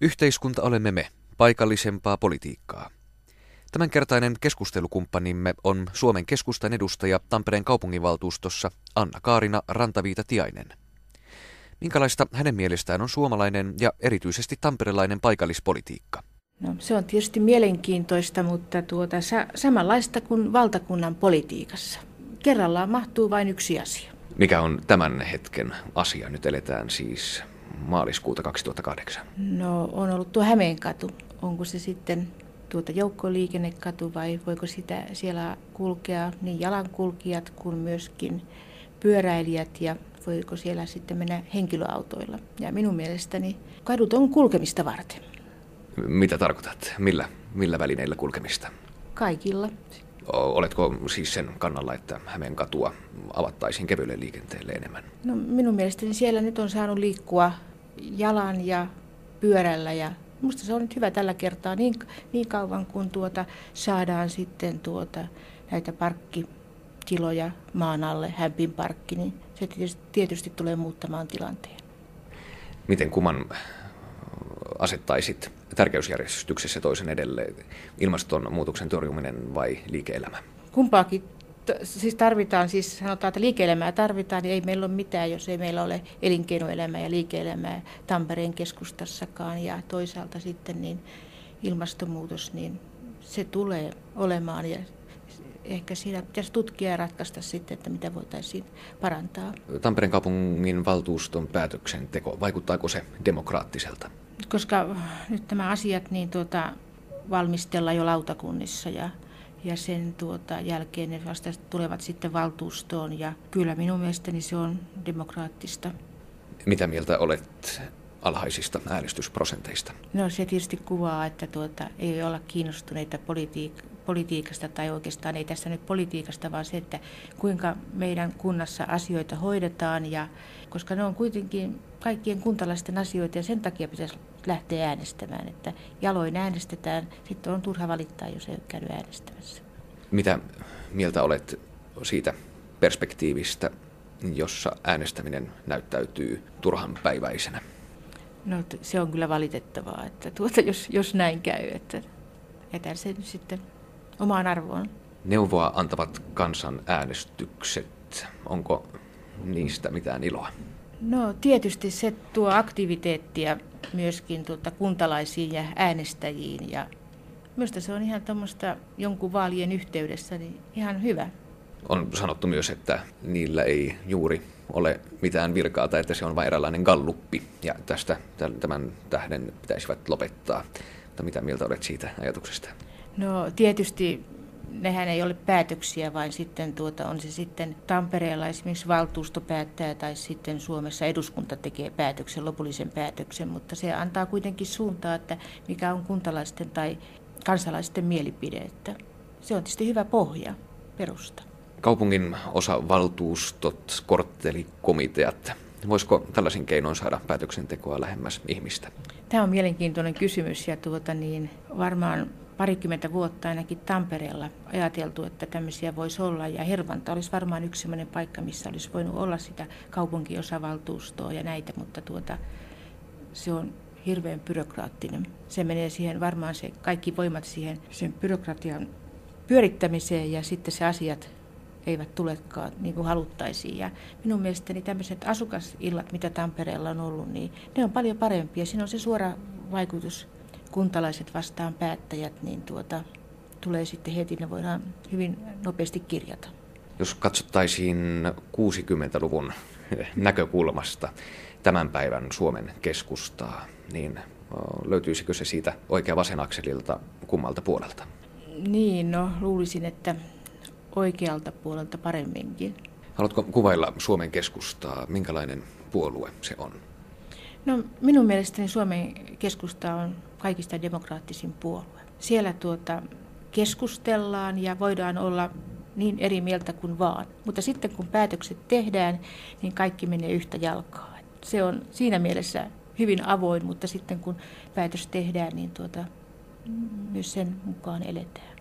Yhteiskunta olemme me, paikallisempaa politiikkaa. Tämänkertainen keskustelukumppanimme on Suomen keskustan edustaja Tampereen kaupunginvaltuustossa Anna-Kaarina Rantaviita-Tiainen. Minkälaista hänen mielestään on suomalainen ja erityisesti tamperelainen paikallispolitiikka? No, se on tietysti mielenkiintoista, mutta samanlaista kuin valtakunnan politiikassa. Kerrallaan mahtuu vain yksi asia. Mikä on tämän hetken asia? Nyt eletään siis maaliskuuta 2008. No, on ollut tuo Hämeenkatu. Onko se sitten joukkoliikennekatu vai voiko siellä kulkea niin jalankulkijat kuin myöskin pyöräilijät ja voiko siellä sitten mennä henkilöautoilla? Ja minun mielestäni kadut on kulkemista varten. Mitä tarkoitat? Millä välineillä kulkemista? Kaikilla. Oletko siis sen kannalla, että Hämeenkatua avattaisiin kevyelle liikenteelle enemmän? No, minun mielestäni siellä nyt on saanut liikkua jalan ja pyörällä ja minusta se on nyt hyvä tällä kertaa niin kauan kun saadaan sitten näitä parkkitiloja maan alle, Hämpin parkki, niin se tietysti tulee muuttamaan tilanteen. Miten kumman asettaisit tärkeysjärjestyksessä toisen edelleen, ilmastonmuutoksen torjuminen vai liike-elämä? Kumpaakin siis tarvitaan, siis sanotaan, että liike-elämää tarvitaan, niin ei meillä ole mitään, jos ei meillä ole elinkeinoelämää ja liike-elämää Tampereen keskustassakaan. Ja toisaalta sitten niin ilmastonmuutos, niin se tulee olemaan ja ehkä siinä pitäisi tutkia ja ratkaista sitten, että mitä voitaisiin parantaa. Tampereen kaupungin valtuuston päätöksenteko, vaikuttaako se demokraattiselta? Koska nyt nämä asiat niin valmistellaan jo lautakunnissa ja sen jälkeen ne vasta tulevat sitten valtuustoon ja kyllä minun mielestäni se on demokraattista. Mitä mieltä olet alhaisista äänestysprosenteista? No se tietysti kuvaa, että ei olla kiinnostuneita politiikasta tai oikeastaan ei tässä nyt politiikasta, vaan se, että kuinka meidän kunnassa asioita hoidetaan ja koska ne on kuitenkin kaikkien kuntalaisten asioita ja sen takia pitäisi lähteä äänestämään, että jaloin äänestetään, sitten on turha valittaa, jos ei ole käynyt äänestämässä. Mitä mieltä olet siitä perspektiivistä, jossa äänestäminen näyttäytyy turhan päiväisenä? No se on kyllä valitettavaa, että jos näin käy, että jätän sen sitten omaan arvoon. Neuvoa antavat kansanäänestykset, onko niistä mitään iloa? No tietysti se tuo aktiviteettia myöskin kuntalaisiin ja äänestäjiin ja minusta se on ihan tuommoista jonkun vaalien yhteydessä niin ihan hyvä. On sanottu myös, että niillä ei juuri ole mitään virkaa tai että se on vain eräänlainen galluppi ja tämän tähden pitäisivät lopettaa. Mutta mitä mieltä olet siitä ajatuksesta? No tietysti nehän ei ole päätöksiä, vaan sitten on se sitten Tampereella esimerkiksi valtuusto päättää tai sitten Suomessa eduskunta tekee päätöksen, lopullisen päätöksen, mutta se antaa kuitenkin suuntaa, että mikä on kuntalaisten tai kansalaisten mielipide. Että se on tietysti hyvä pohja, perusta. Kaupungin osavaltuustot, korttelikomiteat, voisiko tällaisin keinoin saada päätöksentekoa lähemmäs ihmistä? Tämä on mielenkiintoinen kysymys ja varmaan parikymmentä vuotta ainakin Tampereella ajateltu, että tämmöisiä voisi olla. Ja Hervanta olisi varmaan yksi sellainen paikka, missä olisi voinut olla sitä kaupunkiosavaltuustoa ja näitä, mutta se on hirveän byrokraattinen. Se menee siihen varmaan se kaikki voimat siihen sen byrokratian pyörittämiseen ja sitten se asiat eivät tulekaan niin kuin haluttaisiin. Ja minun mielestäni tämmöiset asukasillat, mitä Tampereella on ollut, niin ne on paljon parempia. Siinä on se suora vaikutus. Kuntalaiset vastaan päättäjät, niin tulee sitten heti, ne voidaan hyvin nopeasti kirjata. Jos katsottaisiin 60-luvun näkökulmasta tämän päivän Suomen keskustaa, niin löytyisikö se siitä oikea vasen akselilta kummalta puolelta? Niin, no luulisin, että oikealta puolelta paremminkin. Haluatko kuvailla Suomen keskustaa? Minkälainen puolue se on? No minun mielestäni Suomen keskusta on kaikista demokraattisin puolue. Siellä keskustellaan ja voidaan olla niin eri mieltä kuin vaan. Mutta sitten kun päätökset tehdään, niin kaikki menee yhtä jalkaa. Se on siinä mielessä hyvin avoin, mutta sitten kun päätös tehdään, niin myös sen mukaan eletään.